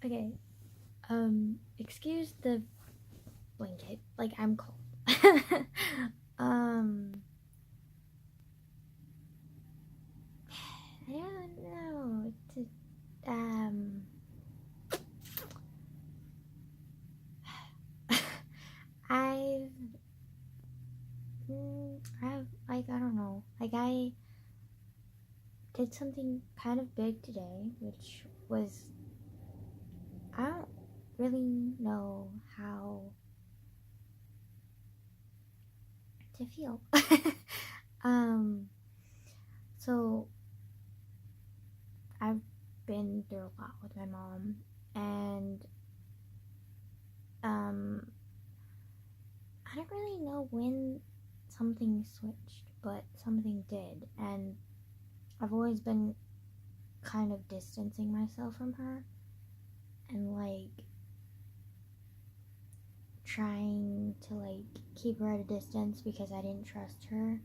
Okay. Excuse the blanket. Like, I'm cold. um, I don't know. Um, I've, I don't know. Like, I did something kind of big today, which was, I don't really know how to feel. um, so I've been through a lot with my mom, and um, I don't really know when something switched, but something did, and I've always been kind of distancing myself from her and like trying to like keep her at a distance because I didn't trust her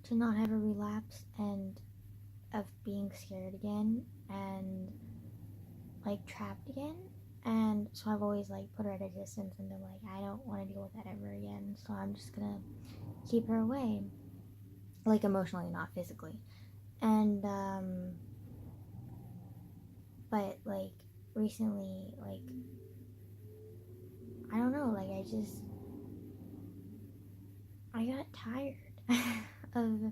to not have a relapse and of being scared again and like trapped again. And so I've always like put her at a distance and been like, I don't want to deal with that ever again. So I'm just gonna keep her away, like emotionally, not physically. And but like recently, like I don't know, like I got tired of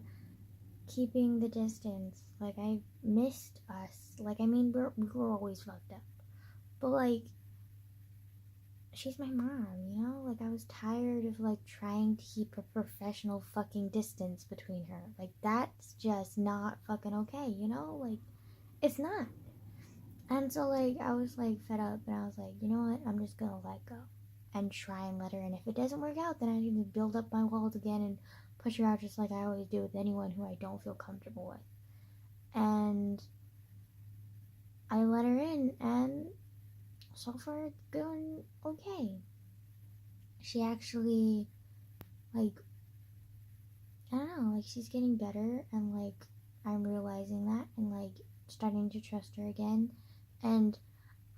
keeping the distance. Like I missed us. Like I mean, we were always fucked up, but like she's my mom, you know? Like I was tired of like trying to keep a professional fucking distance between her. Like that's just not fucking okay, you know? Like it's not. And so like I was like fed up and I was like, you know what? I'm just gonna let go and try and let her in. If it doesn't work out, then I need to build up my walls again and push her out just like I always do with anyone who I don't feel comfortable with. And I let her in and so far it's going okay. She actually like I don't know, like she's getting better and like I'm realizing that and like starting to trust her again. And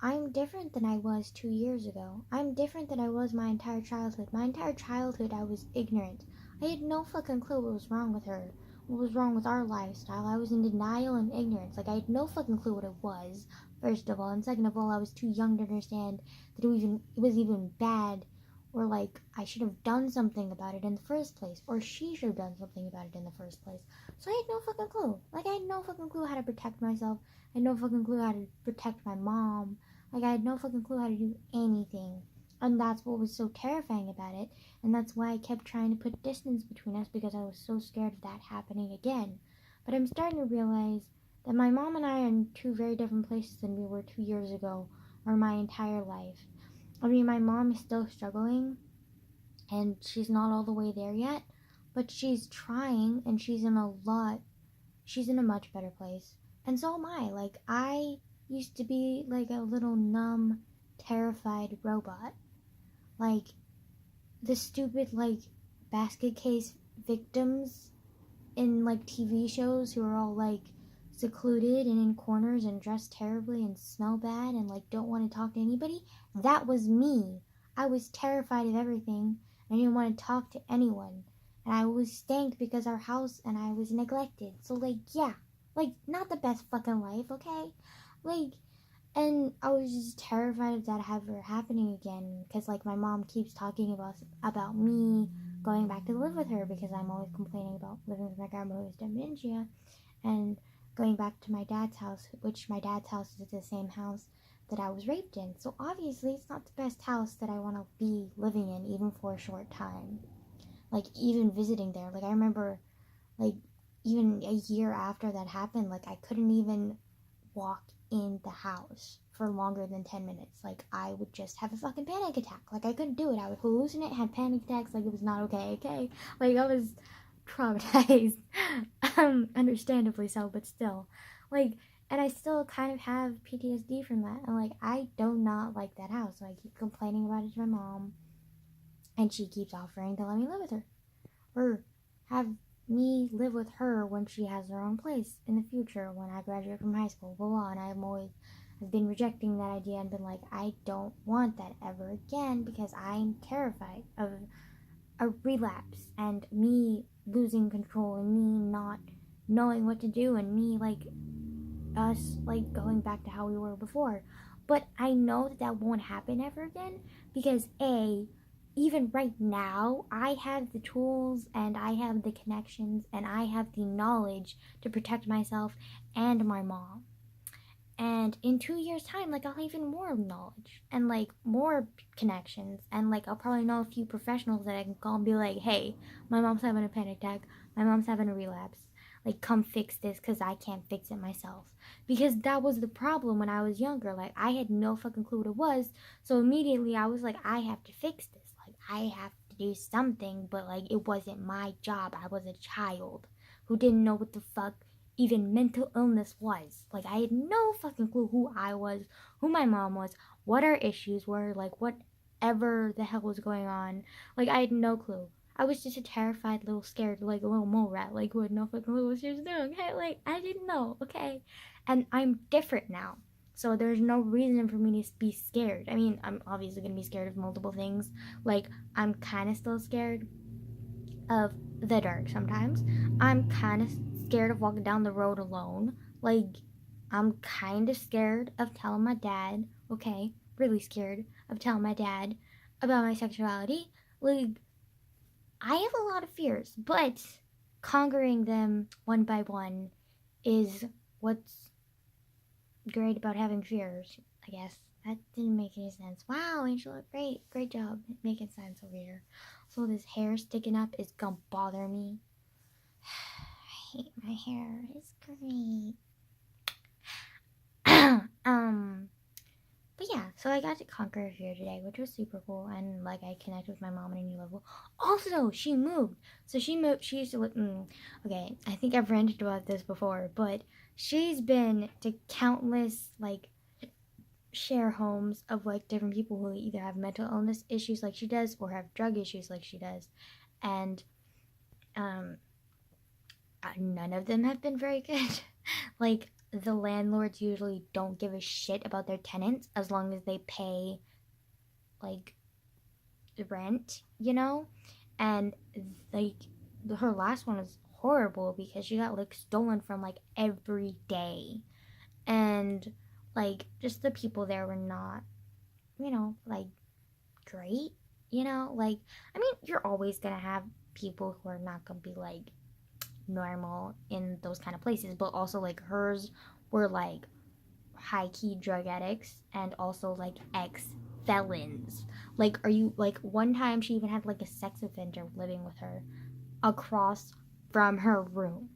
I'm different than I was 2 years ago. I'm different than I was my entire childhood. My entire childhood, I was ignorant. I had no fucking clue what was wrong with her, what was wrong with our lifestyle. I was in denial and ignorance. Like, I had no fucking clue what it was, first of all. And second of all, I was too young to understand that it was even bad, or like, I should have done something about it in the first place, or she should have done something about it in the first place. So I had no fucking clue. Like, I had no fucking clue how to protect myself. I had no fucking clue how to protect my mom. Like, I had no fucking clue how to do anything. And that's what was so terrifying about it. And that's why I kept trying to put distance between us because I was so scared of that happening again. But I'm starting to realize that my mom and I are in two very different places than we were 2 years ago or my entire life. I mean, my mom is still struggling and she's not all the way there yet, but she's trying and she's in a much better place. And so am I. Like, I used to be like a little numb, terrified robot. Like, the stupid, like, basket case victims in, like, TV shows who are all, like, secluded and in corners and dressed terribly and smell bad and, like, don't want to talk to anybody. That was me. I was terrified of everything. I didn't want to talk to anyone. And I was stank because our house and I was neglected. So, like, yeah. Like, not the best fucking life, okay? Like, and I was just terrified of that ever happening again because, like, my mom keeps talking about me going back to live with her because I'm always complaining about living with my grandma who has dementia and going back to my dad's house, which my dad's house is the same house that I was raped in. So obviously, it's not the best house that I want to be living in, even for a short time. Like, even visiting there. Like, I remember, like, even a year after that happened, like, I couldn't even walk in the house for longer than 10 minutes. Like, I would just have a fucking panic attack. Like, I couldn't do it. I would hallucinate, had panic attacks. Like, it was not okay, okay? Like, I was traumatized. Understandably so, but still. Like, and I still kind of have PTSD from that. And, like, I do not like that house. So I keep complaining about it to my mom. And she keeps offering to let me live with her. Or have me live with her when she has her own place in the future when I graduate from high school, blah blah. And I'm always I've been rejecting that idea and been like, I don't want that ever again because I'm terrified of a relapse and me losing control and me not knowing what to do and me like us like going back to how we were before. But I know that that won't happen ever again because even right now, I have the tools and I have the connections and I have the knowledge to protect myself and my mom. And in 2 years' time, like I'll have even more knowledge and like more connections, and like I'll probably know a few professionals that I can call and be like, "Hey, my mom's having a panic attack. My mom's having a relapse. Like, come fix this because I can't fix it myself." Because that was the problem when I was younger. Like, I had no fucking clue what it was, so immediately I was like, "I have to fix this. Like, I have to do something." But like, it wasn't my job. I was a child who didn't know what the fuck even mental illness was. Like, I had no fucking clue who I was, who my mom was, what our issues were, like, whatever the hell was going on. Like, I had no clue. I was just a terrified little scared, like, a little mole rat, like, who had no fucking clue what she was doing. Hey, like, I didn't know, okay? And I'm different now. So there's no reason for me to be scared. I mean, I'm obviously going to be scared of multiple things. Like, I'm kind of still scared of the dark sometimes. I'm kind of scared of walking down the road alone. Like, I'm kind of scared of telling my dad, okay, really scared of telling my dad about my sexuality. Like, I have a lot of fears, but conquering them one by one is what's great about having fears, I guess. That didn't make any sense. Wow, Angela, great job making sense over here. So this hair sticking up is gonna bother me. I hate my hair. It's great. But yeah, so I got to conquer a fear today, which was super cool, and like I connected with my mom on a new level. Also, she moved. So she moved. She used to live. Okay, I think I've ranted about this before, but she's been to countless like share homes of like different people who either have mental illness issues like she does or have drug issues like she does, and um none of them have been very good. Like, the landlords usually don't give a shit about their tenants as long as they pay like the rent, you know? And like her last one was horrible because she got like stolen from like every day. And like just the people there were not, like great, like I mean, you're always gonna have people who are not gonna be like normal in those kind of places, but also like hers were like high key drug addicts and also like ex felons. Like, are you like one time she even had like a sex offender living with her across from her room.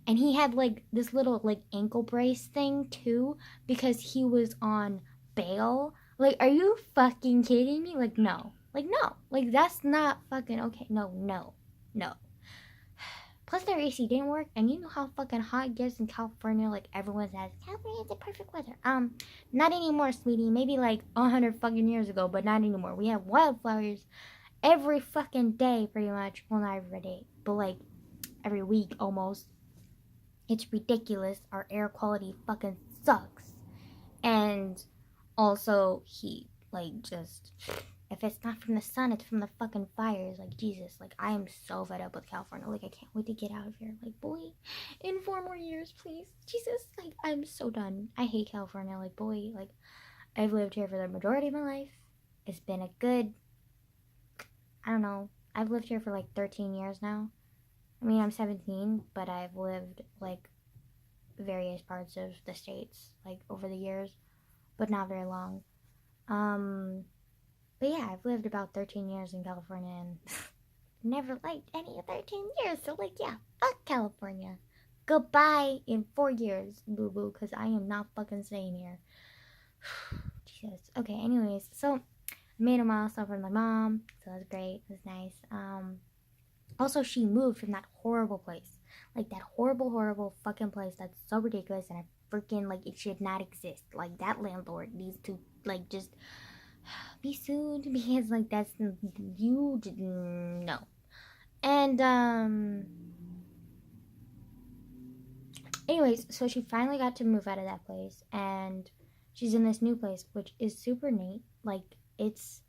And he had like this little like ankle brace thing too because he was on bail. Like, are you fucking kidding me? Like, no. Like, no. Like, that's not fucking okay. No, no, no. Plus, their AC didn't work, and you know how fucking hot it gets in California. Like, everyone says California is the perfect weather. Not anymore, sweetie. Maybe like 100 fucking years ago, but not anymore. We have wildfires every fucking day, pretty much. Well, not every day, but like every week almost. It's ridiculous. Our air quality fucking sucks, and also heat. Like, just if it's not from the sun, it's from the fucking fires. Like, Jesus, like, I am so fed up with California. Like, I can't wait to get out of here. Like, boy, in 4 more years, please. Jesus, like, I'm so done. I hate California. Like, boy, like, I've lived here for the majority of my life. It's been a good, I don't know, I've lived here for like 13 years now. I mean, I'm 17, but I've lived, like, various parts of the States, like, over the years, but not very long. But yeah, I've lived about 13 years in California and never liked any of 13 years. So, like, yeah, fuck California. Goodbye in 4 years, boo boo, because I am not fucking staying here. Jesus. Okay, anyways, so I made a milestone for my mom, so that's great. It was nice. Also, she moved from that horrible place. Like, that horrible fucking place that's so ridiculous and I freaking, like, it should not exist. Like, that landlord needs to, like, just be sued because like that's you didn't know. And anyways, so she finally got to move out of that place, and she's in this new place, which is super neat. Like, it's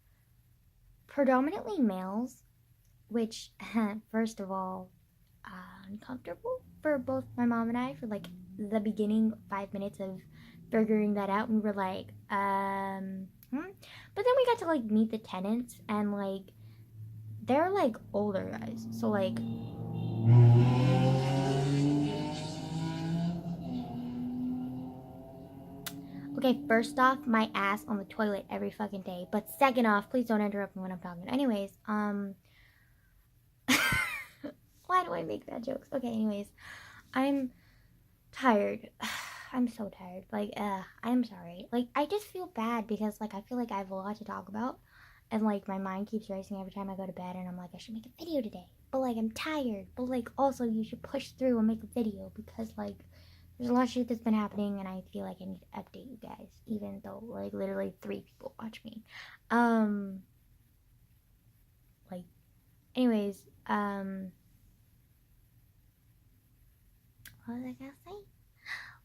predominantly males, which, first of all, uncomfortable for both my mom and I for like the beginning 5 minutes of figuring that out. We were like, But then we got to like meet the tenants, and like they're like older guys. So like okay, first off, my ass on the toilet every fucking day. But second off, please don't interrupt me when I'm talking. Anyways, why do I make bad jokes? Okay, anyways, I'm tired. I'm so tired. Like, I'm sorry. Like, I just feel bad because, like, I feel like I have a lot to talk about. And, like, my mind keeps racing every time I go to bed. And I'm like, I should make a video today. But, like, I'm tired. But, like, also, you should push through and make a video. Because, like, there's a lot of shit that's been happening. And I feel like I need to update you guys. Even though, like, literally 3 people watch me. Like, anyways, what was I gonna say?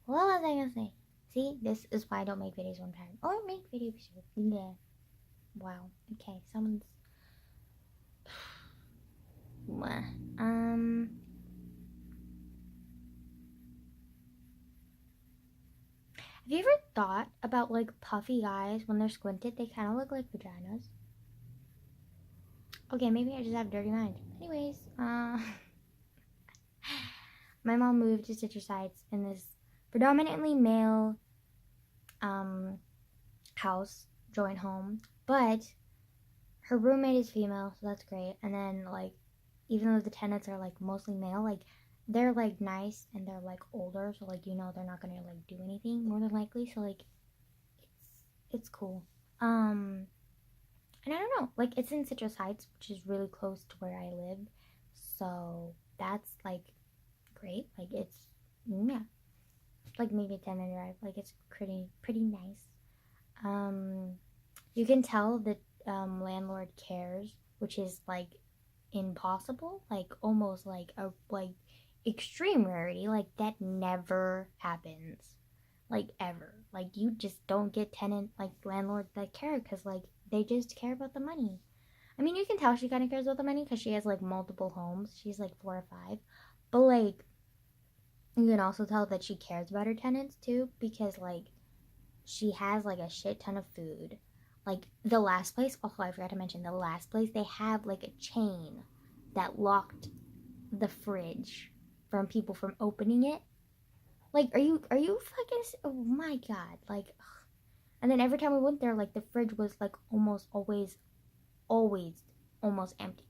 What was I gonna say? See, this is why I don't make videos one time. Or make videos. Yeah. Wow. Okay, someone's. Have you ever thought about like puffy guys when they're squinted? They kind of look like vaginas. Okay, maybe I just have dirty mind. Anyways, my mom moved to Citrus Heights in this predominantly male house, joint home, but her roommate is female, so that's great. And then like, even though the tenants are like mostly male, like they're like nice and they're like older, so like they're not gonna like do anything more than likely. So like, it's cool. And I don't know, like it's in Citrus Heights, which is really close to where I live, so that's like great. Like it's yeah, like maybe a 10-minute drive. Like it's pretty nice. You can tell that landlord cares, which is like impossible, like almost like a like extreme rarity. Like that never happens, like ever. Like you just don't get tenant like landlords that care because like they just care about the money. I mean, you can tell she kind of cares about the money because she has like multiple homes. She's like 4 or 5, but like you can also tell that she cares about her tenants too because like she has like a shit ton of food. Like the last place, oh, I forgot to mention the last place, they have like a chain that locked the fridge from people from opening it. Like, are you fucking? Oh my god! Like, ugh. And then every time we went there, like the fridge was like always, almost empty.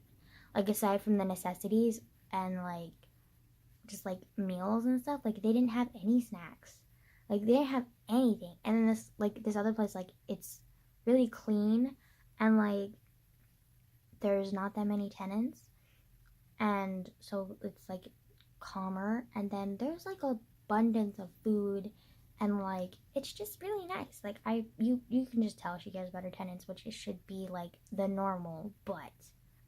Like aside from the necessities and like just like meals and stuff, like they didn't have any snacks. Like they didn't have anything. And then this other place, like it's really clean and like there's not that many tenants, and so it's like calmer. And then there's like abundance of food, and like it's just really nice. Like you can just tell she cares about her tenants, which it should be like the normal, but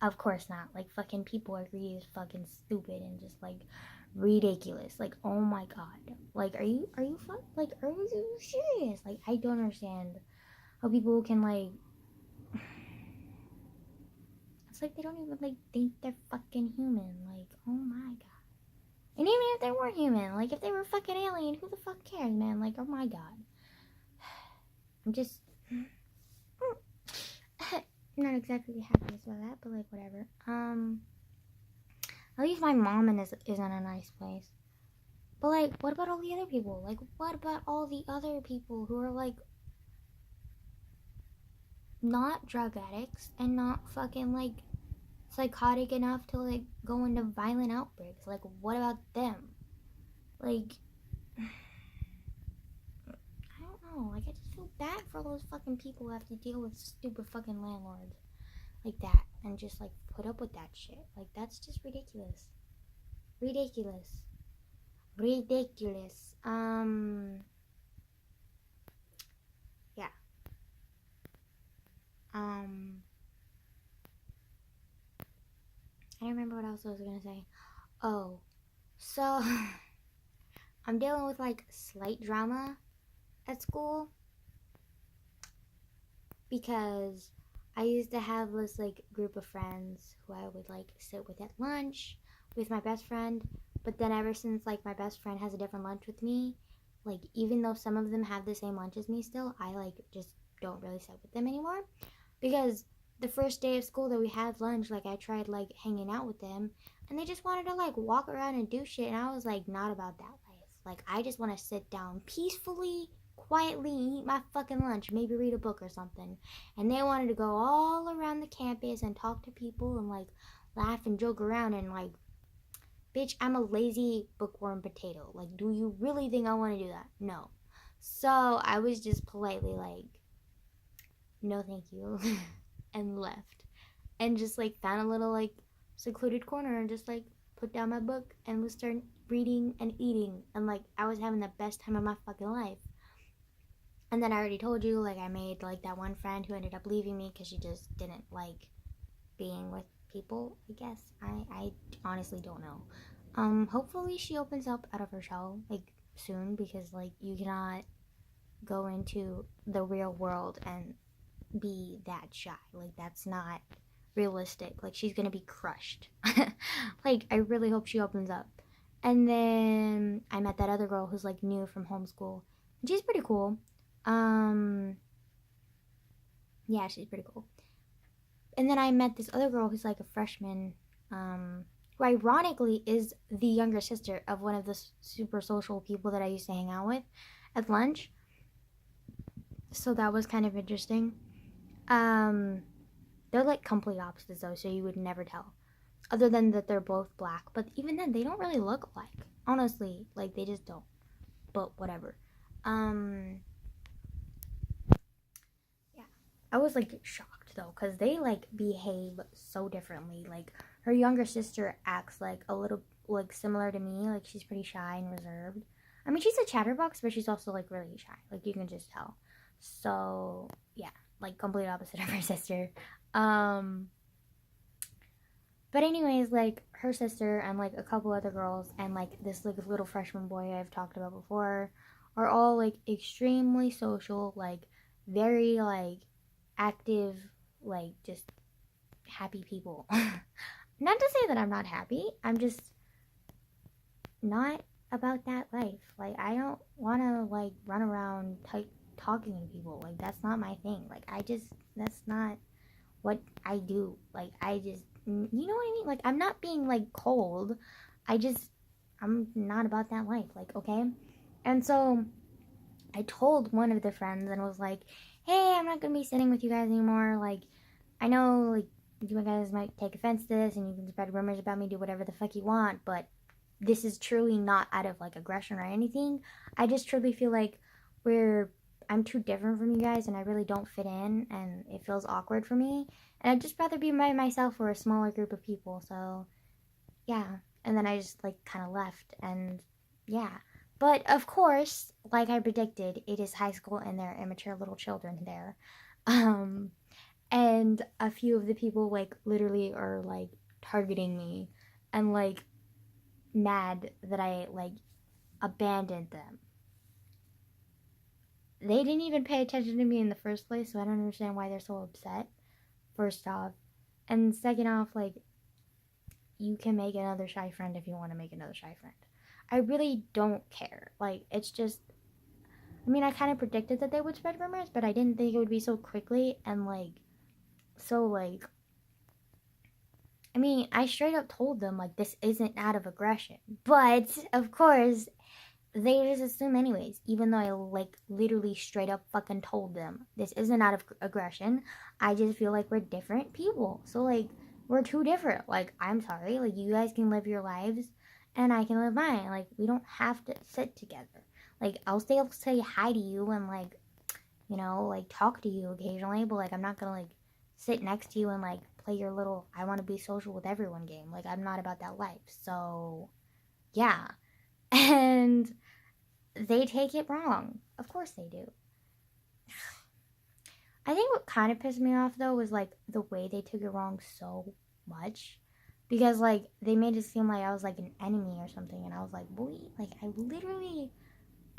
of course not. Like fucking people are really fucking stupid and just like ridiculous. Like oh my god. Like are you serious? Like I don't understand how people can like it's like they don't even like think they're fucking human. Like oh my god. And even if they weren't human, like if they were fucking alien, who the fuck cares, man? Like, oh my god. I'm just not exactly happy about that, but like whatever. At least my mom is in a nice place. But like, what about all the other people? Like, what about all the other people who are like not drug addicts and not fucking like psychotic enough to like go into violent outbreaks? Like, what about them? Like, I don't know. Like, I just feel bad for all those fucking people who have to deal with stupid fucking landlords like that and just like put up with that shit. Like, that's just ridiculous. Ridiculous. Ridiculous. Yeah. I don't remember what else I was gonna say. Oh, so I'm dealing with like slight drama at school. because I used to have this like group of friends who I would like sit with at lunch with my best friend. But then ever since like my best friend has a different lunch with me, like even though some of them have the same lunch as me still, I like just don't really sit with them anymore. Because the first day of school that we had lunch, like I tried like hanging out with them and they just wanted to like walk around and do shit, and I was like not about that life. Like I just want to sit down peacefully, quietly, eat my fucking lunch, maybe read a book or something. And they wanted to go all around the campus and talk to people and like laugh and joke around, and like, bitch, I'm a lazy bookworm potato. Like, do you really think I want to do that? No. So I was just politely like, no, thank you, and left. And just like found a little like secluded corner and just like put down my book and was start reading and eating. And like, I was having the best time of my fucking life. And then I already told you, like, I made like that one friend who ended up leaving me because she just didn't like being with people, I guess. I honestly don't know. Hopefully she opens up out of her shell like soon, because like you cannot go into the real world and be that shy. Like that's not realistic. Like she's gonna be crushed. Like I really hope she opens up. And then I met that other girl who's like new from homeschool. And she's pretty cool. Um yeah, she's pretty cool. And then I met this other girl who's like a freshman, who ironically is the younger sister of one of the super social people that I used to hang out with at lunch. So that was kind of interesting. Um, they're like complete opposites though, so you would never tell. Other than that they're both black, but even then they don't really look alike. Honestly, like they just don't. But whatever. Um, yeah. I was like shocked though, cuz they like behave so differently. Like her younger sister acts like a little like similar to me, like she's pretty shy and reserved. I mean, she's a chatterbox, but she's also like really shy. Like you can just tell. So, yeah, like complete opposite of her sister. Um but anyways, like her sister and like a couple other girls and like this like little freshman boy I've talked about before are all like extremely social, like very like active, like just happy people. Not to say that I'm not happy. I'm just not about that life. Like I don't want to like run around talking to people. Like that's not my thing. Like I just that's not what I do. Like I just, you know what I mean? Like I'm not being like cold. I just I'm not about that life. Like okay? And so I told one of the friends and was like, "Hey, I'm not going to be sitting with you guys anymore. Like I know like you guys might take offense to this and you can spread rumors about me, do whatever the fuck you want, but this is truly not out of like aggression or anything. I just truly feel like we're I'm too different from you guys and I really don't fit in and it feels awkward for me. And I'd just rather be by myself or a smaller group of people. So yeah. And then I just like kind of left and yeah. But of course, like I predicted, it is high school and there are immature little children there. Um and a few of the people like literally are like targeting me and like mad that I like abandoned them. They didn't even pay attention to me in the first place, so I don't understand why they're so upset. First off, and second off, like you can make another shy friend if you want to make another shy friend. I really don't care. Like it's just I mean, I kind of predicted that they would spread rumors, but I didn't think it would be so quickly and like so like I mean, I straight up told them like this isn't out of aggression. But of course, they just assume anyways, even though I like literally straight up fucking told them this isn't out of aggression. I just feel like we're different people. So like we're too different. Like I'm sorry, like you guys can live your lives and I can live mine. Like we don't have to sit together. Like I'll still say hi to you and like, you know, like talk to you occasionally, but like I'm not gonna like sit next to you and like play your little I want to be social with everyone game. Like I'm not about that life. So yeah. And they take it wrong. Of course they do. I think what kind of pissed me off though was like the way they took it wrong so much. Because like they made it seem like I was like an enemy or something and I was like, boy, like I literally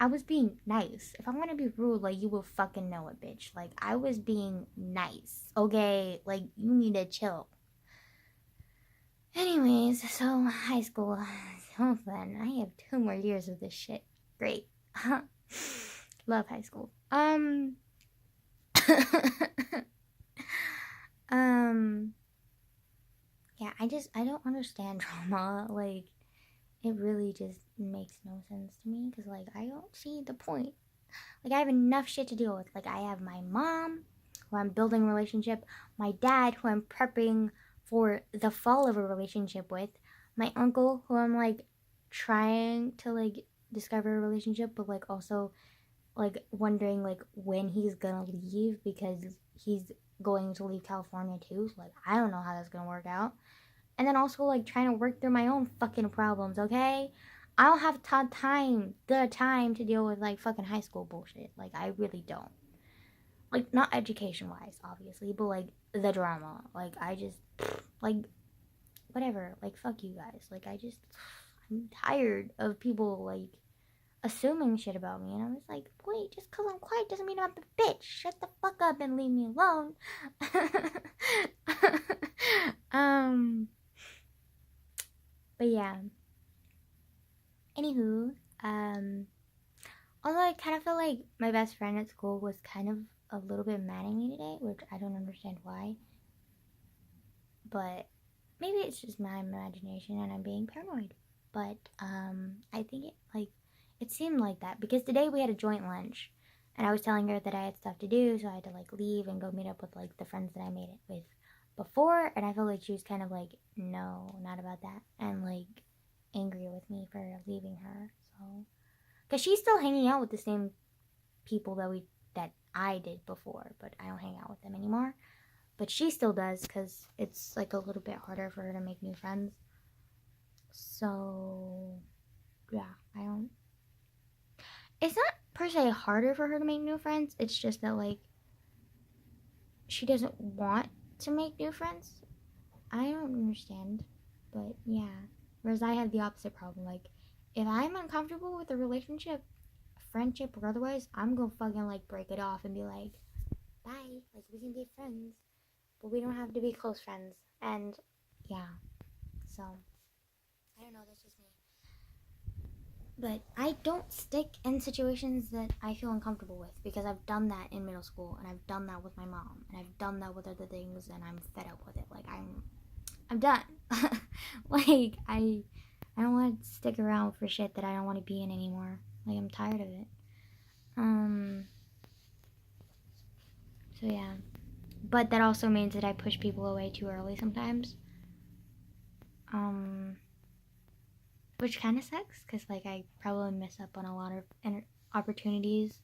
I was being nice. If I want to be rude, like, you will fucking know it, bitch. Like, I was being nice, okay? Like, you need to chill. Anyways, so high school, so fun. I have 2 more years of this shit. Great. Love high school. um, yeah, I don't understand drama. Like, it really just makes no sense to me because, like, I don't see the point. Like, I have enough shit to deal with. Like, I have my mom, who I'm building a relationship, my dad, who I'm prepping for the fall of a relationship with, my uncle, who I'm, like, trying to, like, discover a relationship, but, like, also, like, wondering, like, when he's gonna leave because he's going to leave California, too. So, like, I don't know how that's gonna work out. And then also, like, trying to work through my own fucking problems, okay? I don't have the time to deal with, like, fucking high school bullshit. Like, I really don't. Like, not education-wise, obviously, but, like, the drama. Like, I just, like, whatever. Like, fuck you guys. Like, I'm tired of people, like, assuming shit about me. And I was like, wait, just because I'm quiet doesn't mean I'm a bitch. Shut the fuck up and leave me alone. But yeah. Anywho, although I kind of feel like my best friend at school was kind of a little bit mad at me today, which I don't understand why. But maybe it's just my imagination and I'm being paranoid. But I think it seemed like that because today we had a joint lunch, and I was telling her that I had stuff to do, so I had to like leave and go meet up with like the friends that I made it with before, and I felt like she was kind of like, no, not about that, and like angry with me for leaving her. So, because she's still hanging out with the same people that I did before, but I don't hang out with them anymore. But she still does because it's like a little bit harder for her to make new friends. So, yeah, I don't. It's not per se harder for her to make new friends. It's just that, like, she doesn't want to make new friends. I don't understand. But, yeah. Whereas I have the opposite problem. Like, if I'm uncomfortable with a relationship, friendship, or otherwise, I'm gonna fucking, like, break it off and be like, bye. Like, we can be friends. But we don't have to be close friends. And, yeah. So, I don't know. That's just me. But I don't stick in situations that I feel uncomfortable with because I've done that in middle school and I've done that with my mom and I've done that with other things and I'm fed up with it. Like I'm done. Like I don't want to stick around for shit that I don't want to be in anymore. Like I'm tired of it. So yeah. But that also means that I push people away too early sometimes. Which kind of sucks because like I probably miss up on a lot of opportunities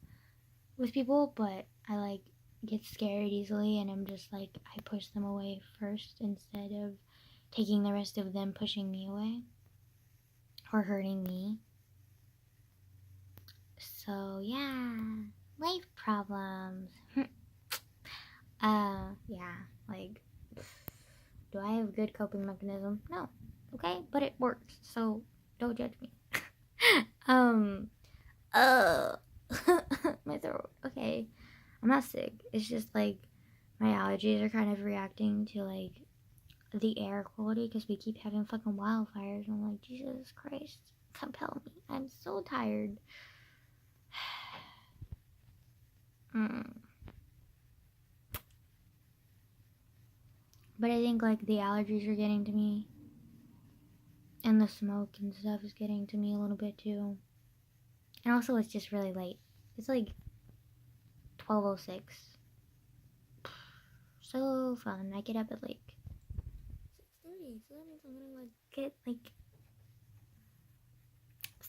with people, but I like get scared easily and I'm just like I push them away first instead of taking the rest of them pushing me away or hurting me. So yeah, life problems. Yeah, like do I have a good coping mechanism? No. Okay, but it works. So don't judge me. uh my throat. Okay. I'm not sick. It's just like my allergies are kind of reacting to like the air quality because we keep having fucking wildfires. And I'm like, Jesus Christ, compel me. I'm so tired. But I think like the allergies are getting to me. And the smoke and stuff is getting to me a little bit too. And also it's just really late. It's like 12:06. So fun. I get up at like 6:30. So that means I'm gonna like get like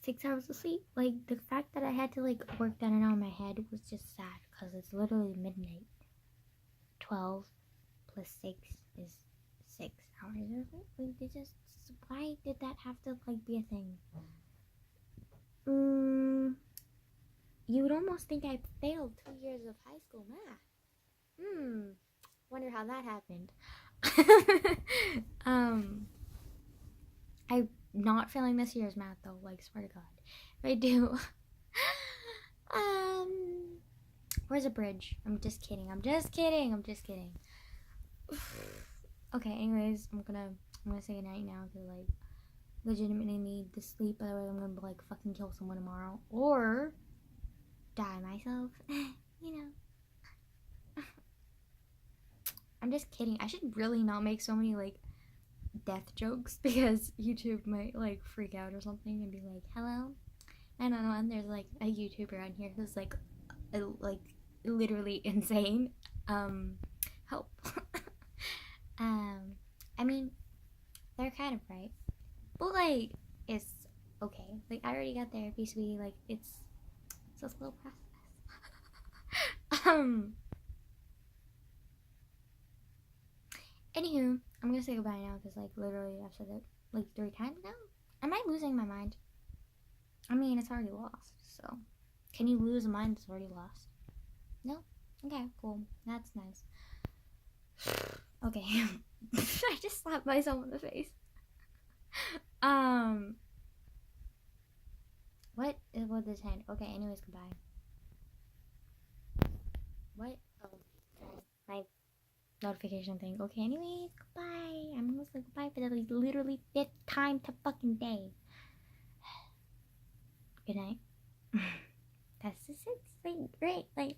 6 hours of sleep. Like the fact that I had to like work that out in my head was just sad because it's literally midnight. 12 plus 6 is 6 hours. Like they just why did that have to like be a thing? You would almost think I failed 2 years of high school math. Wonder how that happened. I'm not failing this year's math though, like swear to God. If I do, Where's a bridge? I'm just kidding. I'm just kidding. I'm just kidding. Okay, anyways, I'm gonna say goodnight now because like legitimately need to sleep, otherwise I'm gonna like fucking kill someone tomorrow. Or die myself. You know. I'm just kidding. I should really not make so many like death jokes because YouTube might like freak out or something and be like, hello? I don't know, and there's like a YouTuber on here who's like literally insane. Help. um I mean, they're kind of right. But like it's okay. Like I already got therapy, sweetie, like it's a slow process. um Anywho, I'm gonna say goodbye now because like literally I've said it like 3 times now. Am I losing my mind? I mean, it's already lost, so can you lose a mind that's already lost? No? Okay, cool. That's nice. Okay. I just slapped myself in the face. Um what is with this hand? Okay, anyways, goodbye. What? Oh, sorry. My notification thing. Okay, anyways, goodbye. I'm gonna say goodbye for the like, literally 5th time to fucking day. Good night. That's just it. Like, great. Like